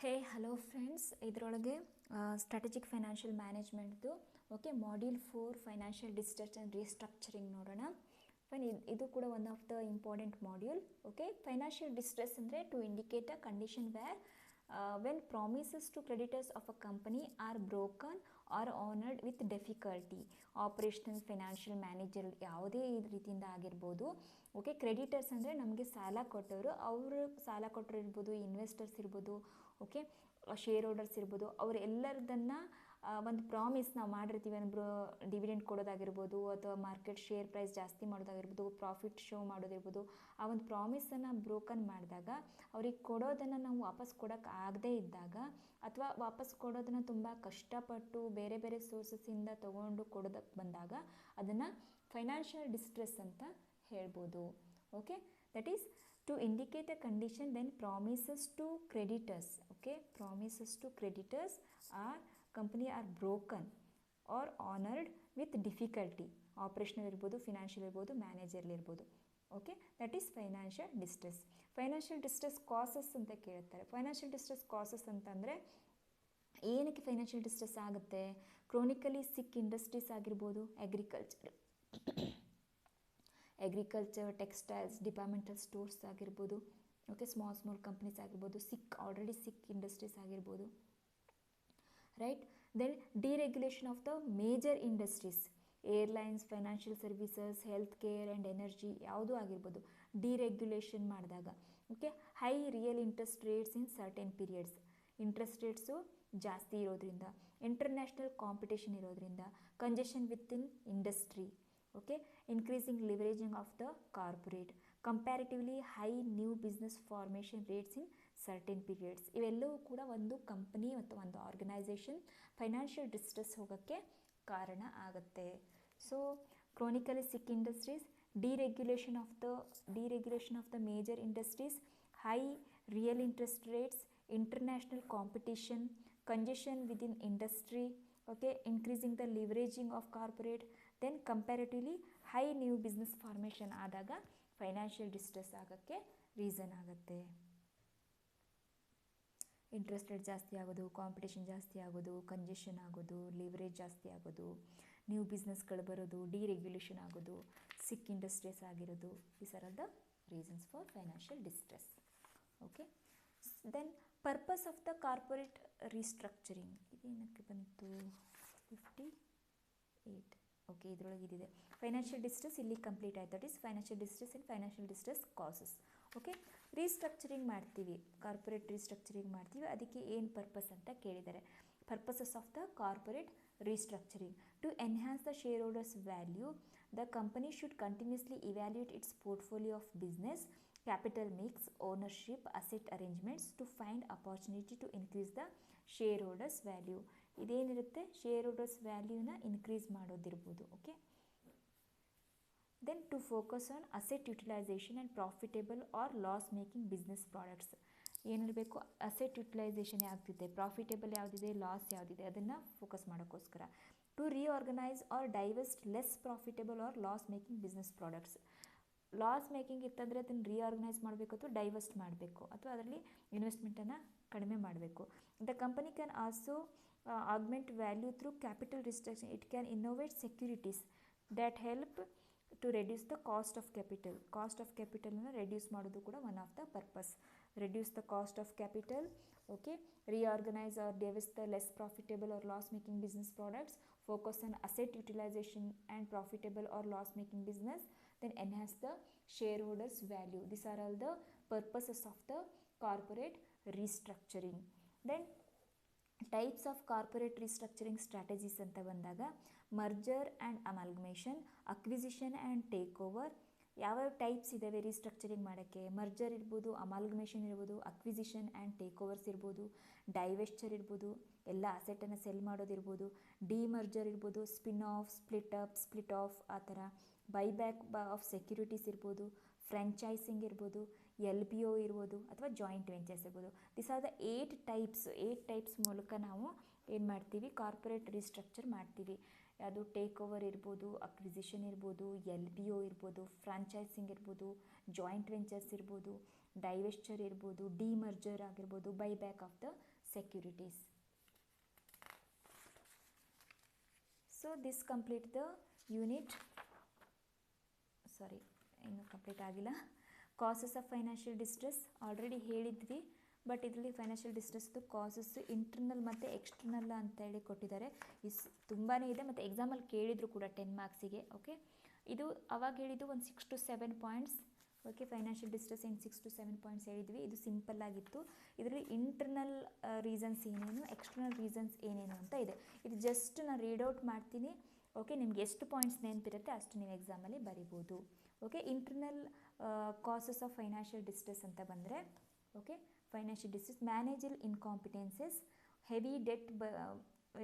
ಹೇ hello friends, ಇದರೊಳಗೆ strategic financial ಮ್ಯಾನೇಜ್ಮೆಂಟ್ದು okay module 4 financial distress and restructuring ನೋಡೋಣ. Fine, ಇದು ಕೂಡ one of the important module. Okay, financial distress ಅಂದರೆ to indicate a condition where when promises to creditors of a company are broken or honoured with difficulty. Operational, financial, manager ಯಾವುದೇ ರೀತಿಯಿಂದ ಆಗಿರ್ಬೋದು. Okay, creditors ಅಂದರೆ ನಮಗೆ ಸಾಲ ಕೊಟ್ಟವರು, ಅವರು ಸಾಲ ಕೊಟ್ಟರು ಇರ್ಬೋದು, ಇನ್ವೆಸ್ಟರ್ಸ್ ಇರ್ಬೋದು, ಓಕೆ, ಶೇರ್ ಹೋಲ್ಡರ್ಸ್ ಇರ್ಬೋದು. ಅವರೆಲ್ಲರದನ್ನು ಒಂದು ಪ್ರಾಮಿಸ್ ನಾವು ಮಾಡಿರ್ತೀವಿ, ಒಂದು ಡಿವಿಡೆಂಡ್ ಕೊಡೋದಾಗಿರ್ಬೋದು, ಅಥವಾ ಮಾರ್ಕೆಟ್ ಶೇರ್ ಪ್ರೈಸ್ ಜಾಸ್ತಿ ಮಾಡೋದಾಗಿರ್ಬೋದು, ಪ್ರಾಫಿಟ್ ಶೋ ಮಾಡೋದಿರ್ಬೋದು. ಆ ಒಂದು ಪ್ರಾಮಿಸನ್ನು ಬ್ರೋಕನ್ ಮಾಡಿದಾಗ, ಅವ್ರಿಗೆ ಕೊಡೋದನ್ನು ನಾವು ವಾಪಸ್ ಕೊಡೋಕ್ಕೆ ಆಗದೇ ಇದ್ದಾಗ, ಅಥವಾ ವಾಪಸ್ ಕೊಡೋದನ್ನು ತುಂಬ ಕಷ್ಟಪಟ್ಟು ಬೇರೆ ಬೇರೆ ಸೋರ್ಸಸ್ಸಿಂದ ತೊಗೊಂಡು ಕೊಡೋದಕ್ಕೆ ಬಂದಾಗ ಅದನ್ನು ಫೈನಾನ್ಷಿಯಲ್ ಡಿಸ್ಟ್ರೆಸ್ ಅಂತ ಹೇಳ್ಬೋದು. Okay, that is to indicate a condition when promises to creditors, okay, promises to creditors are company are broken or honored with difficulty. Operational ಇರ್ಬೋದು, ಫಿನಾನ್ಷಿಯಲ್ ಇರ್ಬೋದು, ಮ್ಯಾನೇಜರ್ಲಿ ಇರ್ಬೋದು. Okay, that is financial distress. Financial distress causes ಅಂತ ಕೇಳ್ತಾರೆ. Financial distress causes ಅಂತಂದರೆ ಏನಕ್ಕೆ financial distress ಆಗುತ್ತೆ? Chronically sick industries ಆಗಿರ್ಬೋದು, agriculture, textiles, departmental stores ಆಗಿರ್ಬೋದು, ಓಕೆ, ಸ್ಮಾಲ್ ಕಂಪ್ನೀಸ್ ಆಗಿರ್ಬೋದು, ಆಲ್ರೆಡಿ ಸಿಕ್ ಇಂಡಸ್ಟ್ರೀಸ್ ಆಗಿರ್ಬೋದು, right. Then deregulation of the major industries, airlines, financial services, health care and energy ಯಾವುದೂ ಆಗಿರ್ಬೋದು. Deregulation ಮಾಡಿದಾಗ, okay, high real interest rates in certain periods, interest rates ಜಾಸ್ತಿ ಇರೋದ್ರಿಂದ, international competition ಇರೋದ್ರಿಂದ, congestion with in industry, okay, increasing leveraging of the corporate, comparatively high new business formation rates in certain periods. ಇವೆಲ್ಲವೂ ಕೂಡ ಒಂದು company ಮತ್ತು ಒಂದು organisation financial distress ಹೋಗೋಕ್ಕೆ ಕಾರಣ ಆಗುತ್ತೆ. So chronically sick industries, deregulation of the major industries, high real interest rates, international competition, congestion within industry, okay, increasing the leveraging of corporate, then comparatively high new business formation ಆದಾಗ financial distress ಆಗೋಕ್ಕೆ reason ಆಗುತ್ತೆ. Interest rate ಜಾಸ್ತಿ ಆಗೋದು, competition ಜಾಸ್ತಿ ಆಗೋದು, congestion ಆಗೋದು, leverage ಜಾಸ್ತಿ ಆಗೋದು, ನ್ಯೂ ಬಿಸ್ನೆಸ್ಗಳು ಬರೋದು, ಡಿರೆಗ್ಯುಲೇಷನ್ ಆಗೋದು, ಸಿಕ್ ಇಂಡಸ್ಟ್ರೀಸ್ ಆಗಿರೋದು. These are the reasons for financial distress. Okay, then purpose of the corporate restructuring. ಇದೇನಕ್ಕೆ ಬಂತು? 58. ಓಕೆ, ಇದರೊಳಗೆ ಇದಿದೆ. ಫೈನಾನ್ಷಿಯಲ್ ಡಿಸ್ಟ್ರೆಸ್ ಇಲ್ಲಿ ಕಂಪ್ಲೀಟ್ ಆಯಿತು. That is financial distress and financial distress causes. Okay, restructuring ಮಾಡ್ತೀವಿ, corporate restructuring ಮಾಡ್ತೀವಿ. ಅದಕ್ಕೆ ಏನು ಪರ್ಪಸ್ ಅಂತ ಕೇಳಿದ್ದಾರೆ. Purposes of the corporate restructuring: to enhance the share holders value, the company should continuously evaluate its portfolio of business, capital mix, ownership, asset arrangements to find opportunity to increase the share holders value. ಇದೇನಿರುತ್ತೆ? Share holders ವ್ಯಾಲ್ಯೂನ increase ಮಾಡೋದಿರ್ಬೋದು. Okay, then to focus on asset utilisation and profitable or loss making business products. ಏನಿರಬೇಕು? Asset utilisation ಯಾವ್ದಿದೆ, profitable ಯಾವುದಿದೆ, loss ಯಾವುದಿದೆ, ಅದನ್ನು focus ಮಾಡೋಕ್ಕೋಸ್ಕರ. To reorganise or divest less profitable or loss making business products. Loss making ಇತ್ತಂದರೆ ಅದನ್ನು reorganise ಮಾಡಬೇಕು ಅಥವಾ ಡೈವರ್ಸ್ಟ್ ಮಾಡಬೇಕು, ಅಥವಾ ಅದರಲ್ಲಿ ಇನ್ವೆಸ್ಟ್ಮೆಂಟನ್ನು ಕಡಿಮೆ ಮಾಡಬೇಕು. The company can also augment value through capital restriction. It can innovate securities that help to reduce the cost of capital. Cost of ಕ್ಯಾಪಿಟಲನ್ನು ರೆಡ್ಯೂಸ್ ಮಾಡೋದು ಕೂಡ one of the purpose. Reduce the cost of capital, okay, reorganise or divest the less profitable or loss making business products, focus on asset utilisation and profitable or loss making business, then enhance the shareholders value. These are all the purposes of the corporate restructuring. Then types of corporate restructuring strategies ಅಂತ ಬಂದಾಗ, merger and amalgamation, acquisition and take over. ಯಾವ್ಯಾವ types ಇದ್ದಾವೆ restructuring ಮಾಡೋಕ್ಕೆ? Merger ಇರ್ಬೋದು, amalgamation ಇರ್ಬೋದು, acquisition and take overs ಇರ್ಬೋದು, ಡೈವೆಸ್ಚರ್ ಇರ್ಬೋದು, ಎಲ್ಲ ಅಸೆಟನ್ನು ಸೆಲ್ ಮಾಡೋದಿರ್ಬೋದು, ಡಿಮರ್ಜರ್ ಇರ್ಬೋದು, ಸ್ಪಿನ್ ಆಫ್, ಸ್ಪ್ಲಿಟ್ ಆಫ್, ಆ ಥರ ಬೈಬ್ಯಾಕ್ ಆಫ್ ಸೆಕ್ಯೂರಿಟೀಸ್ ಇರ್ಬೋದು, ಫ್ರ್ಯಾಂಚೈಸಿಂಗ್ ಇರ್ಬೋದು, LBO ಇರ್ಬೋದು, ಅಥವಾ ಜಾಯಿಂಟ್ ವೆಂಚರ್ಸ್ ಇರ್ಬೋದು. ದಿಸ್ ಆರ್ ದ 8 ಟೈಪ್ಸ್ ಮೂಲಕ ನಾವು ಏನು ಮಾಡ್ತೀವಿ? ಕಾರ್ಪೊರೇಟ್ ರೀಸ್ಟ್ರಕ್ಚರ್ ಮಾಡ್ತೀವಿ. ಅದು ಟೇಕ್ ಓವರ್ ಇರ್ಬೋದು, ಅಕ್ವಿಸಿಷನ್ ಇರ್ಬೋದು, LBO ಇರ್ಬೋದು, ಫ್ರಾಂಚೈಸಿಂಗ್ ಇರ್ಬೋದು, ಜಾಯಿಂಟ್ ವೆಂಚರ್ಸ್ ಇರ್ಬೋದು, ಡೈವೆಸ್ಚರ್ ಇರ್ಬೋದು, ಡಿಮರ್ಜರ್ ಆಗಿರ್ಬೋದು, buyback of the securities. So this complete the unit. ಇನ್ನೂ ಕಂಪ್ಲೀಟ್ ಆಗಿಲ್ಲ. Causes of financial distress already ಹೇಳಿದ್ವಿ, ಬಟ್ ಇದರಲ್ಲಿ ಫೈನಾನ್ಷಿಯಲ್ ಡಿಸ್ಟ್ರೆಸ್ದು ಕಾಸಸ್ ಇಂಟರ್ನಲ್ ಮತ್ತು ಎಕ್ಸ್ಟರ್ನಲ್ ಅಂತೇಳಿ ಕೊಟ್ಟಿದ್ದಾರೆ. ತುಂಬಾ ಇದೆ, ಮತ್ತು ಎಕ್ಸಾಮಲ್ಲಿ ಕೇಳಿದ್ರು ಕೂಡ 10 ಮಾರ್ಕ್ಸಿಗೆ. ಓಕೆ, ಇದು ಅವಾಗ ಹೇಳಿದ್ದು ಒಂದು 6 to 7 points. Okay, financial distress in 6 to 7 points ಹೇಳಿದ್ವಿ. ಇದು ಸಿಂಪಲ್ ಆಗಿತ್ತು. ಇದರಲ್ಲಿ ಇಂಟರ್ನಲ್ ರೀಸನ್ಸ್ ಏನೇನು, ಎಕ್ಸ್ಟರ್ನಲ್ ರೀಸನ್ಸ್ ಏನೇನು ಅಂತ ಇದೆ. ಇದು ಜಸ್ಟ್ ನಾನು ರೀಡ್ ಔಟ್ ಮಾಡ್ತೀನಿ. ಓಕೆ, ನಿಮ್ಗೆ ಎಷ್ಟು ಪಾಯಿಂಟ್ಸ್ ನೆನಪಿರುತ್ತೆ ಅಷ್ಟು ನೀವು ಎಕ್ಸಾಮಲ್ಲಿ ಬರಿಬೋದು. Okay, internal causes of financial distress ಅಂತ ಬಂದರೆ, okay, financial distress, managerial incompetences, heavy debt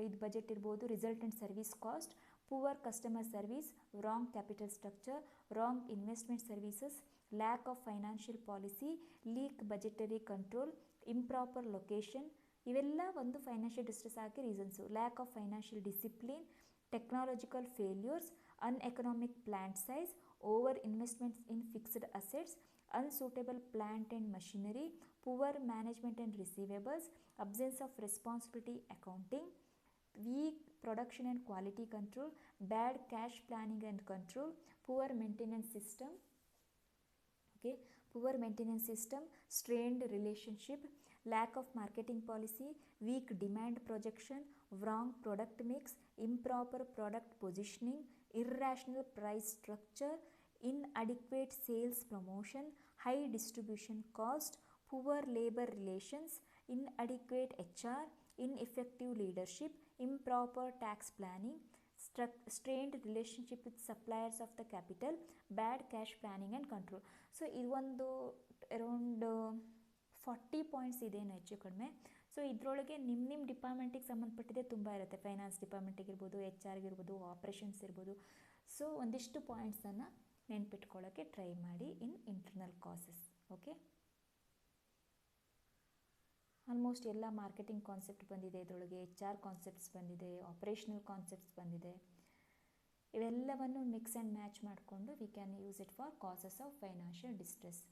ಇದು ಬಜೆಟ್ ಇರ್ಬೋದು, resultant service cost, poor customer service, wrong capital structure, wrong investment services, lack of financial policy, leak budgetary control, improper location, ಇವೆಲ್ಲ ಒಂದು financial distress ಆಗಿ reasons. Lack of financial discipline, technological failures, uneconomic plant size, over investments in fixed assets, unsuitable plant and machinery, poor management and receivables, absence of responsibility accounting, weak production and quality control, bad cash planning and control, poor maintenance system, okay, poor maintenance system, strained relationship, lack of marketing policy, weak demand projection, wrong product mix, improper product positioning, irrational price structure, inadequate sales promotion, high distribution cost, poor labor relations, inadequate HR, ineffective leadership, improper tax planning, strained relationship with suppliers of the capital, bad cash planning and control. So ಇದು ಒಂದು around 40 points ಇದೇನು ಹೆಚ್ಚು ಕಡಿಮೆ. So ಇದರೊಳಗೆ ನಿಮ್ಮ ಡಿಪಾರ್ಟ್ಮೆಂಟಿಗೆ ಸಂಬಂಧಪಟ್ಟಿದೆ ತುಂಬ ಇರುತ್ತೆ. ಫೈನಾನ್ಸ್ ಡಿಪಾರ್ಟ್ಮೆಂಟಿಗೆ ಇರ್ಬೋದು, HR ಇರ್ಬೋದು, ಆಪ್ರೇಷನ್ಸ್ ಇರ್ಬೋದು. ಸೊ ಒಂದಿಷ್ಟು ಪಾಯಿಂಟ್ಸನ್ನು ನೆನ್ಪಿಟ್ಕೊಳ್ಳೋಕ್ಕೆ ಟ್ರೈ ಮಾಡಿ ಇನ್ ಇಂಟರ್ನಲ್ ಕಾಸಸ್. ಓಕೆ, ಆಲ್ಮೋಸ್ಟ್ ಎಲ್ಲ ಮಾರ್ಕೆಟಿಂಗ್ ಕಾನ್ಸೆಪ್ಟ್ ಬಂದಿದೆ ಇದರೊಳಗೆ, HR ಕಾನ್ಸೆಪ್ಟ್ಸ್ ಬಂದಿದೆ, ಆಪ್ರೇಷನಲ್ ಕಾನ್ಸೆಪ್ಟ್ಸ್ ಬಂದಿದೆ. ಇವೆಲ್ಲವನ್ನು ಮಿಕ್ಸ್ ಆ್ಯಂಡ್ ಮ್ಯಾಚ್ ಮಾಡಿಕೊಂಡು we can use it for causes of financial distress.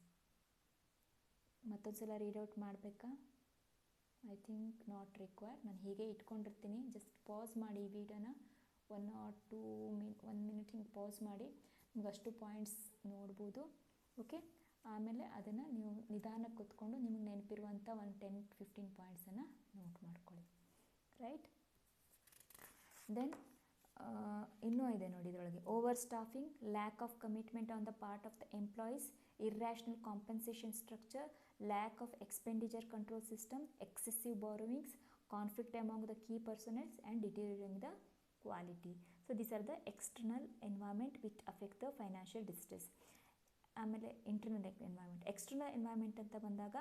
ಮತ್ತೊಂದು ಸಲ ರೀಡ್ಔಟ್ ಮಾಡಬೇಕಾ? I think not required. ನಾನು ಹೀಗೆ ಇಟ್ಕೊಂಡಿರ್ತೀನಿ. ಜಸ್ಟ್ ಪಾಸ್ ಮಾಡಿ ಈ ವಿಡಿಯೋನ 1 or 2 1 minute ಹಿಂಗೆ ಪಾಸ್ ಮಾಡಿ ನಿಮ್ಗೆ ಅಷ್ಟು ಪಾಯಿಂಟ್ಸ್ ನೋಡ್ಬೋದು. ಓಕೆ, ಆಮೇಲೆ ಅದನ್ನು ನೀವು ನಿಧಾನಕ್ಕೆ ಕೂತ್ಕೊಂಡು ನಿಮಗೆ ನೆನಪಿರುವಂಥ ಒಂದು 10-15 ಪಾಯಿಂಟ್ಸನ್ನು ನೋಟ್ ಮಾಡ್ಕೊಳ್ಳಿ. ರೈಟ್, ದೆನ್ ಇನ್ನೂ ಇದೆ ನೋಡಿ ಇದರೊಳಗೆ. Over staffing, lack of commitment on the part of the employees, irrational compensation structure, lack of expenditure control system, excessive borrowings, conflict among the key personnel and deteriorating the quality. So these are the external environment which affect the financial distress. ಆಮೇಲೆ internal environment. External environment ಅಂತ ಬಂದಾಗ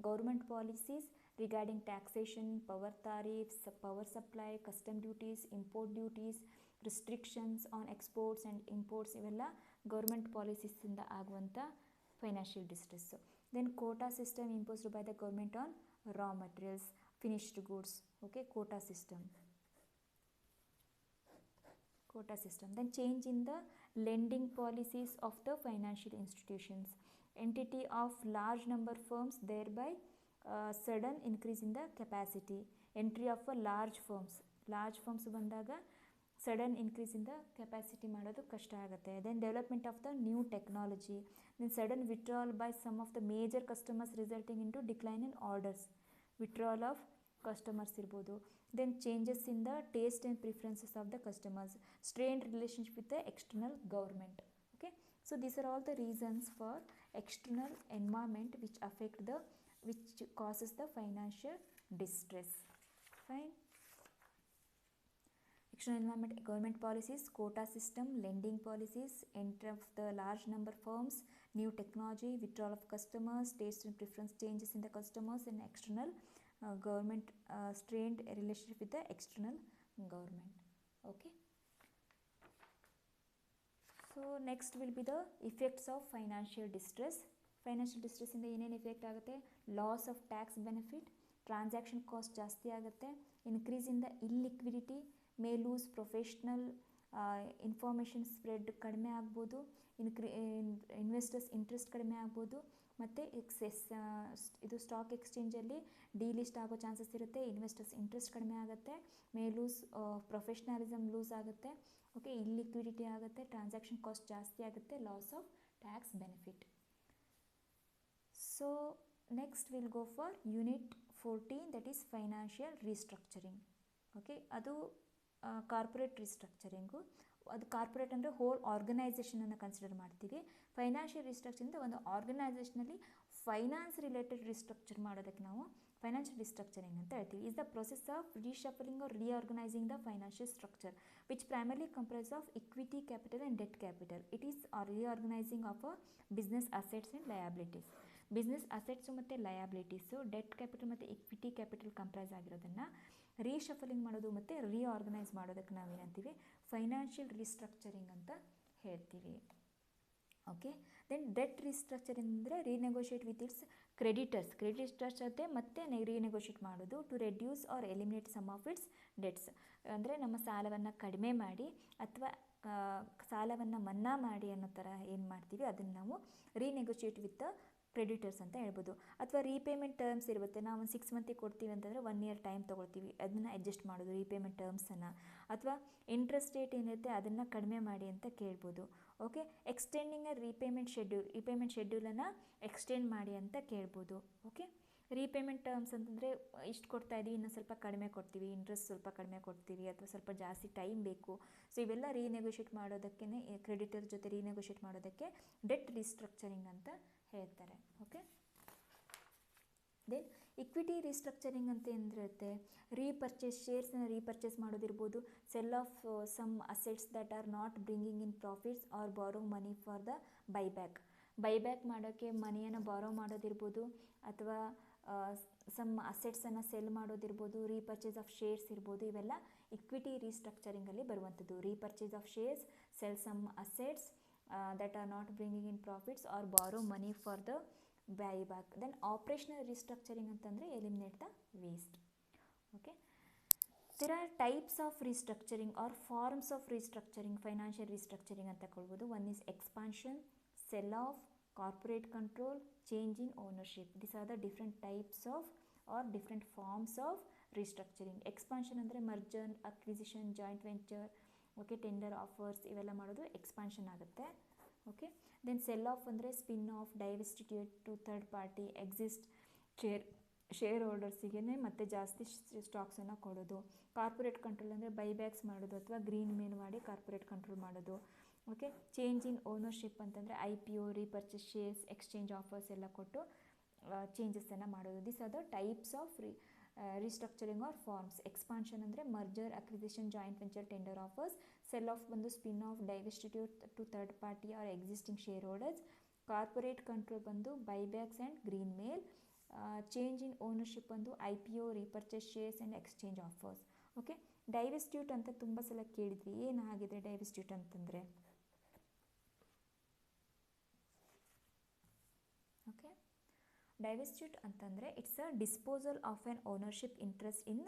government policies regarding taxation, power tariffs, power supply, custom duties, import duties, restrictions on exports and imports, ಇವೆಲ್ಲ government ಪಾಲಿಸೀಸಿಂದ ಆಗುವಂಥ financial distress. Then quota system imposed by the government on raw materials, finished goods. Okay, quota system. Then change in the lending policies of the financial institutions, entity of large number firms, thereby sudden increase in the capacity, entry of a large firms ಬಂದಾಗ sudden increase in the capacity ಮಾಡೋದು ಕಷ್ಟ ಆಗುತ್ತೆ. Then development of the new technology, then sudden withdrawal by some of the major customers resulting in to decline in orders, withdrawal of customers ಇರ್ಬೋದು. Then changes in the taste and preferences of the customers, strained relationship with the external government. Okay, so these are all the reasons for external environment which causes the financial distress. Fine. External environment, government policies, quota system, lending policies, entry of the large number firms, new technology, withdrawal of customers, taste and preference changes in the customers, and external government strained relationship with the external government. Okay. So next will be the effects of financial distress. Financial distress ಇಂದ ಏನೇನು effect ಆಗುತ್ತೆ? Loss of tax benefit, transaction cost ಜಾಸ್ತಿ ಆಗುತ್ತೆ, increase in the illiquidity, may lose professional information spread ಕಡಿಮೆ ಆಗ್ಬೋದು, investors interest ಕಡಿಮೆ ಆಗ್ಬೋದು, ಮತ್ತು ಇದು ಸ್ಟಾಕ್ ಎಕ್ಸ್ಚೇಂಜಲ್ಲಿ ಡಿಲಿಸ್ಟ್ ಆಗೋ ಚಾನ್ಸಸ್ ಇರುತ್ತೆ, ಇನ್ವೆಸ್ಟರ್ಸ್ ಇಂಟ್ರೆಸ್ಟ್ ಕಡಿಮೆ ಆಗುತ್ತೆ, ಮೇ ಲೂಸ್ ಪ್ರೊಫೆಷ್ನಲಿಸಮ್ ಲೂಸ್ ಆಗುತ್ತೆ, ಓಕೆ, ಇಲ್ಲಿಕ್ವಿಡಿಟಿ ಆಗುತ್ತೆ, ಟ್ರಾನ್ಸಾಕ್ಷನ್ ಕಾಸ್ಟ್ ಜಾಸ್ತಿ ಆಗುತ್ತೆ, loss of tax benefit. So next will go for unit 14, that is financial restructuring. Okay, ಅದು ಕಾರ್ಪೊರೇಟ್ ರೀಸ್ಟ್ರಕ್ಚರಿಂಗು. ಅದು ಕಾರ್ಪೊರೇಟ್ ಅಂದರೆ ಹೋಲ್ ಆರ್ಗನೈಸೇಷನನ್ನು ಕನ್ಸಿಡರ್ ಮಾಡ್ತೀವಿ. ಫೈನಾನ್ಷಿಯಲ್ ರೀಸ್ಟ್ರಕ್ಚರಿಂದ ಒಂದು ಆರ್ಗನೈಸೇಷನಲ್ಲಿ ಫೈನಾನ್ಸ್ ರಿಲೇಟೆಡ್ ರೀಸ್ಟ್ರಕ್ಚರ್ ಮಾಡೋದಕ್ಕೆ ನಾವು ಫೈನಾನ್ಷಿಯಲ್ ರೀಸ್ಟ್ರಕ್ಚರಿಂಗ್ ಅಂತ ಹೇಳ್ತೀವಿ. Is the process of reshuffling or reorganising the financial structure which primarily comprise of equity capital and debt capital. It is reorganising of a business assets and liabilities. Business assets ಮತ್ತು liabilities, debt capital ಮತ್ತು equity capital comprise ಆಗಿರೋದನ್ನು reshuffling ಮಾಡೋದು ಮತ್ತು reorganise ಮಾಡೋದಕ್ಕೆ ನಾವೇನಂತೀವಿ financial restructuring ಅಂತ ಹೇಳ್ತೀವಿ. Okay, then debt restructuring ಅಂದರೆ ರೀನೆಗೋಷಿಯೇಟ್ with its creditors ಜೊತೆ ಮತ್ತೆ ರೀನೆಗೋಷಿಯೇಟ್ ಮಾಡೋದು to reduce or eliminate some of its debts. ಅಂದರೆ ನಮ್ಮ ಸಾಲವನ್ನು ಕಡಿಮೆ ಮಾಡಿ ಅಥವಾ ಸಾಲವನ್ನು ಮನ್ನಾ ಮಾಡಿ ಅನ್ನೋ ಥರ ಏನು ಮಾಡ್ತೀವಿ ಅದನ್ನು ನಾವು ರೀನೆಗೋಷಿಯೇಟ್ ವಿತ್ ಕ್ರೆಡಿಟರ್ಸ್ ಅಂತ ಹೇಳ್ಬೋದು. ಅಥವಾ ರೀಪೇಮೆಂಟ್ ಟರ್ಮ್ಸ್ ಇರುತ್ತೆ, ನಾವು ಒಂದು 6 ಮಂತಿಗೆ ಕೊಡ್ತೀವಿ ಅಂತಂದರೆ 1 ಇಯರ್ ಟೈಮ್ ತೊಗೊಳ್ತೀವಿ, ಅದನ್ನು ಅಡ್ಜಸ್ಟ್ ಮಾಡೋದು ರೀಪೇಮೆಂಟ್ ಟರ್ಮ್ಸನ್ನು. ಅಥವಾ ಇಂಟ್ರೆಸ್ಟ್ ರೇಟ್ ಏನಿರುತ್ತೆ ಅದನ್ನು ಕಡಿಮೆ ಮಾಡಿ ಅಂತ ಕೇಳ್ಬೋದು. ಓಕೆ, ಎಕ್ಸ್ಟೆಂಡಿಂಗ್ ಅ ರೀಪೇಮೆಂಟ್ ಶೆಡ್ಯೂಲನ್ನು ಎಕ್ಸ್ಟೆಂಡ್ ಮಾಡಿ ಅಂತ ಕೇಳ್ಬೋದು. ಓಕೆ, ರೀಪೇಮೆಂಟ್ ಟರ್ಮ್ಸ್ ಅಂತಂದರೆ ಇಷ್ಟು ಕೊಡ್ತಾ ಇದ್ದೀವಿ, ಇನ್ನೂ ಸ್ವಲ್ಪ ಕಡಿಮೆ ಕೊಡ್ತೀವಿ, ಇಂಟ್ರೆಸ್ಟ್ ಸ್ವಲ್ಪ ಕಡಿಮೆ ಕೊಡ್ತೀವಿ, ಅಥವಾ ಸ್ವಲ್ಪ ಜಾಸ್ತಿ ಟೈಮ್ ಬೇಕು. ಸೊ ಇವೆಲ್ಲ ರೀನೆಗೋಷಿಯೇಟ್ ಮಾಡೋದಕ್ಕೆ, ಕ್ರೆಡಿಟರ್ ಜೊತೆ ರೀನೆಗೋಷಿಯೇಟ್ ಮಾಡೋದಕ್ಕೆ ಡೆಟ್ ರೀಸ್ಟ್ರಕ್ಚರಿಂಗ್ ಅಂತ ಹೇಳ್ತಾರೆ. ಓಕೆ, ದೆನ್ ಇಕ್ವಿಟಿ ರೀಸ್ಟ್ರಕ್ಚರಿಂಗ್ ಅಂತ ಏನಿರುತ್ತೆ, ಶೇರ್ಸ್ನ ರೀಪರ್ಚೇಸ್ ಮಾಡೋದಿರ್ಬೋದು, sell of some assets that are not bringing in profits or borrow money for the buyback ಮಾಡೋಕ್ಕೆ ಮನಿಯನ್ನು ಬಾರೋ ಮಾಡೋದಿರ್ಬೋದು, ಅಥವಾ ಸಮ್ ಅಸೆಟ್ಸನ್ನು ಸೆಲ್ ಮಾಡೋದಿರ್ಬೋದು, ರೀಪರ್ಚೇಸ್ ಆಫ್ ಶೇರ್ಸ್ ಇರ್ಬೋದು. ಇವೆಲ್ಲ ಇಕ್ವಿಟಿ ರೀಸ್ಟ್ರಕ್ಚರಿಂಗಲ್ಲಿ ಬರುವಂಥದ್ದು. Repurchase of shares, sell some assets that are not bringing in profits or borrow money for the buyback. Then operational restructuring ಅಂತಂದರೆ eliminate the waste. Okay, there are types of restructuring or forms of restructuring, financial restructuring ಅಂತ ಕೊಳ್ಬೋದು. One is expansion, sell off, corporate control, change in ownership. These are the different types of or different forms of restructuring. Expansion ಅಂದರೆ merger, acquisition, joint venture, okay, tender offers ಇವೆಲ್ಲ ಮಾಡೋದು expansion ಆಗುತ್ತೆ. Okay, then sell off ಅಂದರೆ spin off, divestiture to third party, share ಹೋಲ್ಡರ್ಸಿಗೆ ಮತ್ತೆ ಜಾಸ್ತಿ ಸ್ಟಾಕ್ಸನ್ನು ಕೊಡೋದು. Corporate control ಅಂದರೆ ಬೈಬ್ಯಾಕ್ಸ್ ಮಾಡೋದು ಅಥವಾ ಗ್ರೀನ್ ಮೇಲ್ ಮಾಡಿ ಕಾರ್ಪೊರೇಟ್ ಕಂಟ್ರೋಲ್ ಮಾಡೋದು. ಓಕೆ, ಚೇಂಜ್ ಇನ್ ಓನರ್ಶಿಪ್ ಅಂತಂದರೆ IPO, repurchase shares, exchange offers ಎಲ್ಲ ಕೊಟ್ಟು ಚೇಂಜಸನ್ನು ಮಾಡೋದು. This are the types of restructuring or forms. Expansion ಅಂದರೆ merger, acquisition, joint venture, tender offers. Sell off ಬಂದು spin off, divestiture to third party or existing share holders. Corporate control ಬಂದು buybacks and green mail. Change in ownership ಬಂದು IPO, repurchase shares and exchange offers. Okay, divestiture ಅಂತ ತುಂಬ ಸಲ ಕೇಳಿದ್ವಿ. ಏನಾಗಿದೆ ಡೈವೆಸ್ಟ್ಯೂಟ್ ಅಂತಂದರೆ? Okay, divestiture ಅಂತಂದರೆ it's a disposal of an ownership interest in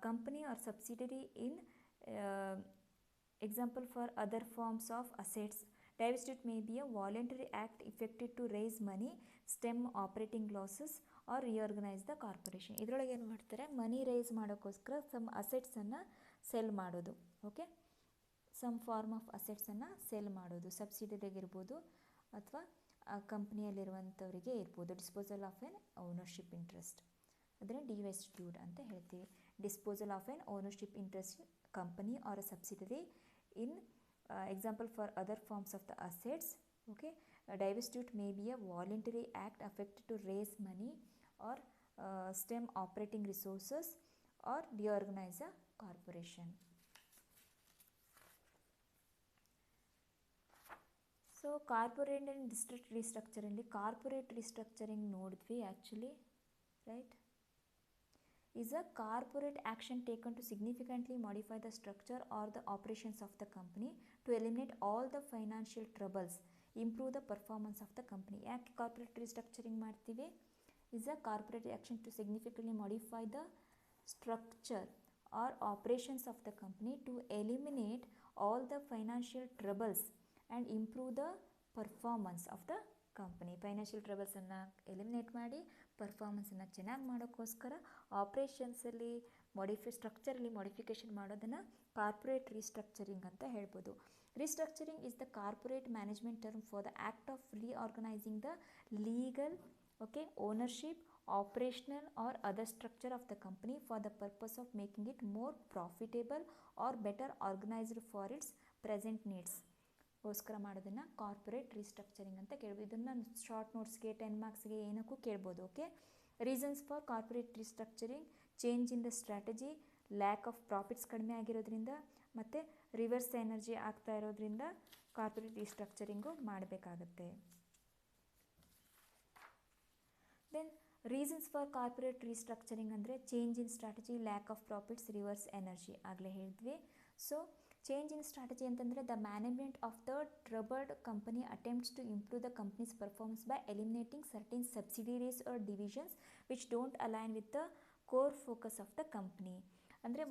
company or subsidiary in example for other forms of assets. Divestiture may be a voluntary act effected to raise money, stem operating losses or reorganize the corporation. ಇದರೊಳಗೆ ಏನು ಮಾಡ್ತಾರೆ, money raise ಮಾಡೋಕ್ಕೋಸ್ಕರ some ಅಸೆಟ್ಸನ್ನು sell ಮಾಡೋದು. Okay, some form of ಅಸೆಟ್ಸನ್ನು sell ಮಾಡೋದು, ಸಬ್ಸಿಡಿಯಾಗಿರ್ಬೋದು ಅಥವಾ ಕಂಪ್ನಿಯಲ್ಲಿರುವಂಥವರಿಗೆ ಇರ್ಬೋದು. Disposal of an ownership interest ಅದನ್ನು ಡಿವೆಸ್ಟ್ಯೂಡ್ ಅಂತ ಹೇಳ್ತೀವಿ. Disposal of an ownership interest company or a subsidiary in example for other forms of the assets. Okay, divestiture may be a voluntary act effected to raise money or stem operating resources or reorganize a corporation. So corporate and district restructuring, corporate restructuring ನೋಡಿದ್ವಿ actually, right? Is a corporate action taken to significantly modify the structure or the operations of the company to eliminate all the financial troubles, improve the performance of the company. ಯಾಕೆ corporate ರಿಸ್ಟ್ರಕ್ಚರಿಂಗ್ ಮಾಡ್ತೀವಿ? is a corporate action to significantly modify the structure or operations of the company to eliminate all the financial troubles and improve the performance of the company. ಫೈನಾನ್ಷಿಯಲ್ ಟ್ರಬಲ್ಸನ್ನು eliminate ಮಾಡಿ ಪರ್ಫಾರ್ಮೆನ್ಸನ್ನು ಚೆನ್ನಾಗಿ ಮಾಡೋಕ್ಕೋಸ್ಕರ ಆಪ್ರೇಷನ್ಸಲ್ಲಿ ಸ್ಟ್ರಕ್ಚರಲ್ಲಿ ಮಾಡಿಫಿಕೇಷನ್ ಮಾಡೋದನ್ನು ಕಾರ್ಪೊರೇಟ್ ರೀಸ್ಟ್ರಕ್ಚರಿಂಗ್ ಅಂತ ಹೇಳ್ಬೋದು. Restructuring is the corporate management term for the act of reorganising the legal ownership, operational or other structure of the company for the purpose of making it more profitable or better organized for its present needs ಗೋಸ್ಕರ ಮಾಡೋದನ್ನು corporate restructuring ಅಂತ ಕೇಳ್ಬೋದು. ಇದನ್ನು short ನೋಟ್ಸ್ಗೆ 10 ಮಾರ್ಕ್ಸ್ಗೆ ಏನಕ್ಕೂ ಕೇಳ್ಬೋದು. Okay, reasons for corporate restructuring: change in the strategy, lack of profits ಕಡಿಮೆ ಆಗಿರೋದ್ರಿಂದ, ಮತ್ತು reverse energy ಆಗ್ತಾ ಇರೋದ್ರಿಂದ ಕಾರ್ಪೊರೇಟ್ ರೀಸ್ಟ್ರಕ್ಚರಿಂಗು ಮಾಡಬೇಕಾಗತ್ತೆ. Then reasons for corporate restructuring ಅಂದರೆ change in strategy, lack of profits, reverse energy ಆಗಲೇ ಹೇಳಿದ್ವಿ. ಸೊ ಚೇಂಜ್ ಇನ್ ಸ್ಟ್ರಾಟಜಿ ಅಂತಂದರೆ the management of the troubled company attempts to improve the company's performance by eliminating certain subsidiaries or divisions which don't align with the core focus of the company. ಅಂದರೆ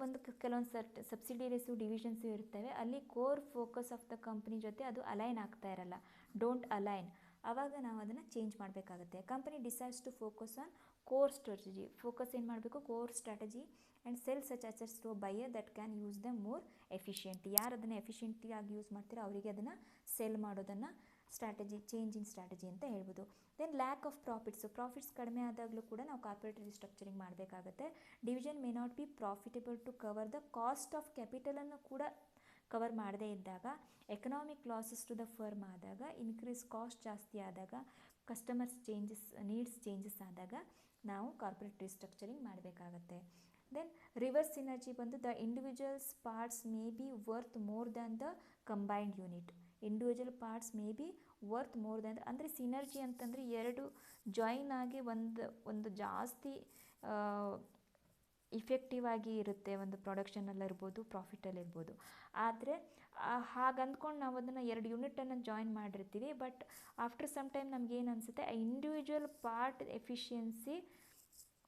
ಕೆಲವೊಂದು subsidiaries divisions ಇರ್ತವೆ, ಅಲ್ಲಿ core focus of the company ಜೊತೆ ಅದು align ಆಗ್ತಾ ಇರಲ್ಲ, don't align. ಆವಾಗ ನಾವು ಅದನ್ನು ಚೇಂಜ್ ಮಾಡಬೇಕಾಗುತ್ತೆ. Company decides to focus on core strategy. Focus ಏನು ಮಾಡಬೇಕು? Core strategy and sell such assets to buyer that can use them more efficient. ಯಾರು ಅದನ್ನು ಎಫಿಷಿಯೆಂಟಿಯಾಗಿ ಯೂಸ್ ಮಾಡ್ತೀರೋ ಅವರಿಗೆ ಅದನ್ನು ಸೆಲ್ ಮಾಡೋದನ್ನು ಚೇಂಜ್ ಇನ್ ಸ್ಟ್ರಾಟಜಿ ಅಂತ ಹೇಳ್ಬೋದು. ದೆನ್ ಲ್ಯಾಕ್ ಆಫ್ ಪ್ರಾಫಿಟ್ಸ್ ಕಡಿಮೆ ಆದಾಗಲೂ ಕೂಡ ನಾವು ಕಾರ್ಪೊರೇಟ್ ರೀಸ್ಟ್ರಕ್ಚರಿಂಗ್ ಮಾಡಬೇಕಾಗುತ್ತೆ. Division may not be profitable to cover the cost of ಕ್ಯಾಪಿಟಲನ್ನು ಕೂಡ ಕವರ್ ಮಾಡದೇ ಇದ್ದಾಗ, economic losses to the firm ಆದಾಗ, ಇನ್ಕ್ರೀಸ್ ಕಾಸ್ಟ್ ಜಾಸ್ತಿ ಆದಾಗ, ಕಸ್ಟಮರ್ಸ್ ನೀಡ್ಸ್ ಚೇಂಜಸ್ ಆದಾಗ ನಾವು ಕಾರ್ಪೊರೇಟ್ ರೀಸ್ಟ್ರಕ್ಚರಿಂಗ್ ಮಾಡಬೇಕಾಗತ್ತೆ. ದೆನ್ ರಿವರ್ಸ್ ಸಿನರ್ಜಿ ಬಂದು the individuals parts may be worth more than the combined unit. Individual parts may be worth more than, ಅಂದರೆ synergy ಅಂತಂದರೆ ಎರಡು ಜಾಯಿನ್ ಆಗಿ ಒಂದು ಜಾಸ್ತಿ ಇಫೆಕ್ಟಿವ್ ಆಗಿ ಇರುತ್ತೆ, ಒಂದು ಪ್ರೊಡಕ್ಷನಲ್ಲಿರ್ಬೋದು, ಪ್ರಾಫಿಟಲ್ಲಿರ್ಬೋದು. ಆದರೆ ಹಾಗೆ ಅಂದ್ಕೊಂಡು ನಾವು ಅದನ್ನು 2 ಯೂನಿಟನ್ನು ಜಾಯಿನ್ ಮಾಡಿರ್ತೀವಿ, ಬಟ್ ಆಫ್ಟರ್ ಸಮ್ ಟೈಮ್ ನಮಗೇನು ಅನಿಸುತ್ತೆ, ಆ ಇಂಡಿವಿಜುವಲ್ ಪಾರ್ಟ್ ಎಫಿಷಿಯನ್ಸಿ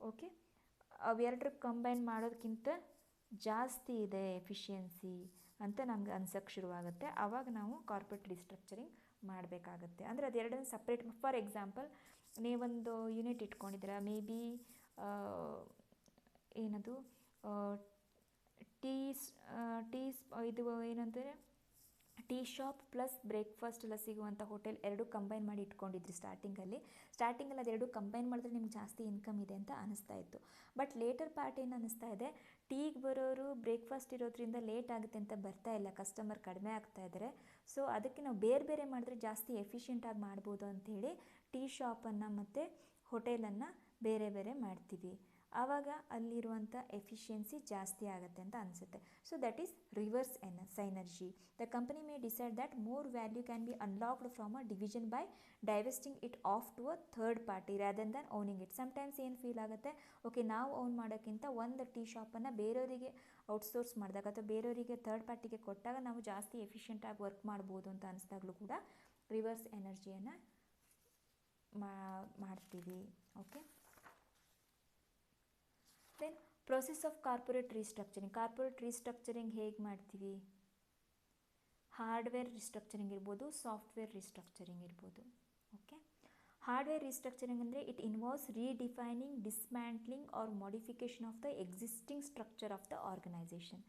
ಓಕೆ ಅವೆರಡರ ಕಂಬೈನ್ ಮಾಡೋದಕ್ಕಿಂತ ಜಾಸ್ತಿ ಇದೆ ಎಫಿಷಿಯನ್ಸಿ ಅಂತ ನಮ್ಗೆ ಅನ್ಸೋಕ್ಕೆ ಶುರುವಾಗುತ್ತೆ. ಆವಾಗ ನಾವು ಕಾರ್ಪೊರೇಟ್ ರೀಸ್ಟ್ರಕ್ಚರಿಂಗ್ ಮಾಡಬೇಕಾಗತ್ತೆ. ಅಂದರೆ ಅದೆರಡನ್ನು ಸಪ್ರೇಟ್. ಫಾರ್ ಎಕ್ಸಾಂಪಲ್, ನೀವೊಂದು ಯೂನಿಟ್ ಇಟ್ಕೊಂಡಿದ್ದೀರಾ, ಮೇ ಬಿ ಏನದು ಇದು ಏನಂದರೆ ಟೀ ಶಾಪ್ ಪ್ಲಸ್ ಬ್ರೇಕ್ಫಾಸ್ಟ್ ಎಲ್ಲ ಸಿಗುವಂಥ ಹೋಟೆಲ್ ಎರಡು ಕಂಬೈನ್ ಮಾಡಿ ಇಟ್ಕೊಂಡಿದ್ರಿ ಸ್ಟಾರ್ಟಿಂಗಲ್ಲಿ ಅದೆರಡು ಕಂಬೈನ್ ಮಾಡಿದ್ರೆ ನಿಮ್ಗೆ ಜಾಸ್ತಿ ಇನ್ಕಮ್ ಇದೆ ಅಂತ ಅನಿಸ್ತಾ ಇತ್ತು. ಬಟ್ ಲೇಟರ್ ಪಾರ್ಟ್ ಏನು ಅನ್ನಿಸ್ತಾ ಇದೆ, ಟೀಗೆ ಬರೋರು ಬ್ರೇಕ್ಫಾಸ್ಟ್ ಇರೋದ್ರಿಂದ ಲೇಟ್ ಆಗುತ್ತೆ ಅಂತ ಬರ್ತಾ ಇಲ್ಲ, ಕಸ್ಟಮರ್ ಕಡಿಮೆ ಆಗ್ತಾ ಇದ್ದಾರೆ. ಸೊ ಅದಕ್ಕೆ ನಾವು ಬೇರೆ ಮಾಡ್ದರೆ ಜಾಸ್ತಿ ಎಫಿಷಿಯೆಂಟಾಗಿ ಮಾಡ್ಬೋದು ಅಂಥೇಳಿ ಟೀ ಶಾಪನ್ನು ಮತ್ತು ಹೋಟೆಲನ್ನು ಬೇರೆ ಮಾಡ್ತೀವಿ. ಆವಾಗ ಅಲ್ಲಿರುವಂಥ ಎಫಿಷಿಯನ್ಸಿ ಜಾಸ್ತಿ ಆಗುತ್ತೆ ಅಂತ ಅನಿಸುತ್ತೆ. So that is reverse synergy. The company may decide that more value can be unlocked from a division by divesting it off to a third party rather than owning it. Sometimes ಏನು feel ಆಗುತ್ತೆ, okay ನಾವು own ಮಾಡೋಕ್ಕಿಂತ ಒಂದು tea ಶಾಪನ್ನು ಬೇರೆಯವರಿಗೆ outsource ಮಾಡಿದಾಗ ಅಥವಾ ಬೇರೆಯವರಿಗೆ third ಪಾರ್ಟಿಗೆ ಕೊಟ್ಟಾಗ ನಾವು ಜಾಸ್ತಿ ಎಫಿಷಿಯೆಂಟಾಗಿ ವರ್ಕ್ ಮಾಡ್ಬೋದು ಅಂತ ಅನಿಸ್ದಾಗಲೂ ಕೂಡ ರಿವರ್ಸ್ ಎನರ್ಜಿಯನ್ನು ಮಾಡ್ತೀವಿ. Okay, then process of corporate restructuring ಹೇಗೆ ಮಾಡ್ತೀವಿ? ಹಾರ್ಡ್ವೇರ್ ರೀಸ್ಟ್ರಕ್ಚರಿಂಗ್ ಇರ್ಬೋದು, ಸಾಫ್ಟ್ವೇರ್ ರೀಸ್ಟ್ರಕ್ಚರಿಂಗ್ ಇರ್ಬೋದು. ಓಕೆ, ಹಾರ್ಡ್ವೇರ್ ರೀಸ್ಟ್ರಕ್ಚರಿಂಗ್ ಅಂದರೆ it involves redefining, dismantling or modification of the existing structure of the organisation.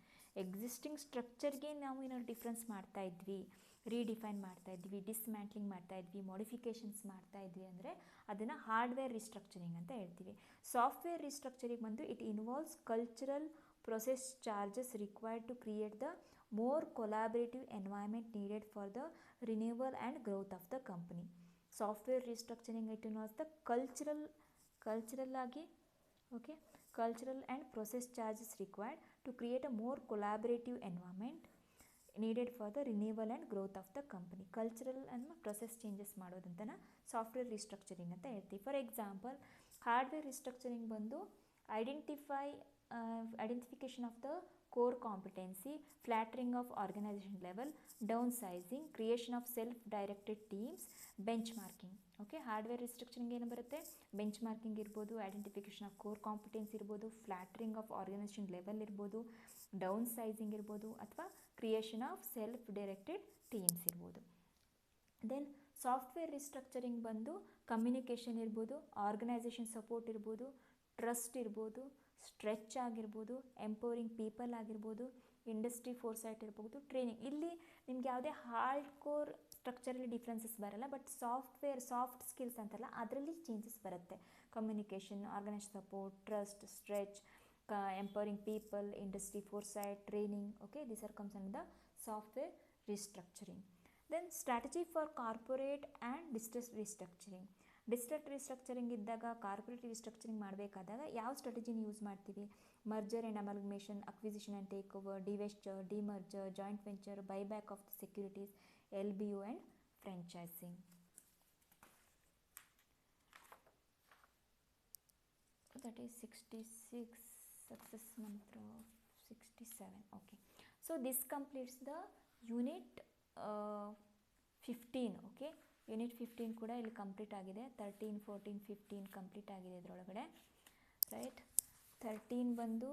Existing ಸ್ಟ್ರಕ್ಚರ್ಗೆ ನಾವು ಏನಾದ್ರು ಡಿಫ್ರೆನ್ಸ್ ಮಾಡ್ತಾ ಇದ್ವಿ, ರೀಡಿಫೈನ್ ಮಾಡ್ತಾ ಇದ್ವಿ, ಡಿಸ್ಮ್ಯಾಂಟ್ಲಿಂಗ್ ಮಾಡ್ತಾ ಇದ್ವಿ, ಮಾಡಿಫಿಕೇಷನ್ಸ್ ಮಾಡ್ತಾ ಇದ್ವಿ ಅಂದರೆ ಅದನ್ನು ಹಾರ್ಡ್ವೇರ್ ರೀಸ್ಟ್ರಕ್ಚರಿಂಗ್ ಅಂತ ಹೇಳ್ತೀವಿ. ಸಾಫ್ಟ್ವೇರ್ ರೀಸ್ಟ್ರಕ್ಚರಿಂಗ್ ಬಂದು it involves cultural process charges required to create the more collaborative environment needed for the renewal and growth of the company. Software restructuring it involves the cultural ಆಗಿ okay cultural and process charges required to create a more collaborative environment needed for the renewal and growth of the company. Cultural and process changes ಮಾಡೋದಂತನ software restructuring ಅಂತ ಹೇಳ್ತೀವಿ. For example, hardware restructuring ಬಂದು identification of the core competency, flattering of organization level, downsizing, creation of self-directed teams, benchmarking. Okay, hardware restructuring ಏನು ಬರುತ್ತೆ? Benchmarking ಇರ್ಬೋದು, identification of core competence ಇರ್ಬೋದು, flattening of organisation level ಇರ್ಬೋದು, downsizing ಇರ್ಬೋದು, ಅಥವಾ creation of self directed teams ಇರ್ಬೋದು. Then software restructuring ಬಂದು communication ಇರ್ಬೋದು, ಆರ್ಗನೈಸೇಷನ್ ಸಪೋರ್ಟ್ ಇರ್ಬೋದು, ಟ್ರಸ್ಟ್ ಇರ್ಬೋದು, ಸ್ಟ್ರೆಚ್ ಆಗಿರ್ಬೋದು, ಎಂಪವರಿಂಗ್ ಪೀಪಲ್ ಆಗಿರ್ಬೋದು, ಇಂಡಸ್ಟ್ರಿ ಫೋರ್ಸೈಟ್ ಇರ್ಬೋದು, ಟ್ರೈನಿಂಗ್. ಇಲ್ಲಿ ನಿಮ್ಗೆ ಯಾವುದೇ ಹಾರ್ಡ್ ಕೋರ್ ಸ್ಟ್ರಕ್ಚರಲ್ಲಿ ಡಿಫ್ರೆನ್ಸಸ್ ಬರಲ್ಲ, ಬಟ್ ಸಾಫ್ಟ್ ಸ್ಕಿಲ್ಸ್ ಅಂತಲ್ಲ ಅದರಲ್ಲಿ ಚೇಂಜಸ್ ಬರುತ್ತೆ. Communication, organisation support, trust, stretch, empowering people, industry foresight, training. Okay, these are comes under the software restructuring. Then strategy for corporate and distressed restructuring. Distressed restructuring ಇದ್ದಾಗ, corporate restructuring ಮಾಡಬೇಕಾದಾಗ ಯಾವ ಸ್ಟ್ರಾಟಜಿನ use ಮಾಡ್ತೀವಿ? Merger and amalgamation, acquisition and take over, divestiture, demerger, joint venture, buyback of the securities, LBO and franchising. That is 66, success mantra 67. Okay, so this completes the unit 15. Okay, unit 15 ಕೂಡ ಇಲ್ಲಿ complete ಆಗಿದೆ. 13, 14, 15 complete ಆಗಿದೆ ಇದರೊಳಗಡೆ, right. 13 ಬಂದು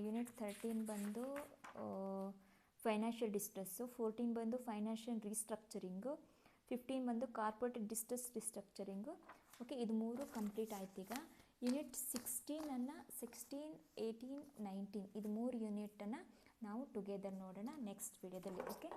unit 13 ಬಂದು financial ಡಿಸ್ಟ್ರೆಸ್ಸು, 14 ಬಂದು financial ರೀಸ್ಟ್ರಕ್ಚರಿಂಗು, 15 ಬಂದು corporate distress ರಿಸ್ಟ್ರಕ್ಚರಿಂಗು. Okay, ಇದು 3 ಕಂಪ್ಲೀಟ್ ಆಯ್ತು. ಈಗ ಯೂನಿಟ್ 16 18, 19 ಇದು 3 ಯೂನಿಟನ್ನು ನಾವು ಟುಗೆದರ್ ನೋಡೋಣ ನೆಕ್ಸ್ಟ್ ವಿಡಿಯೋದಲ್ಲಿ. ಓಕೆ.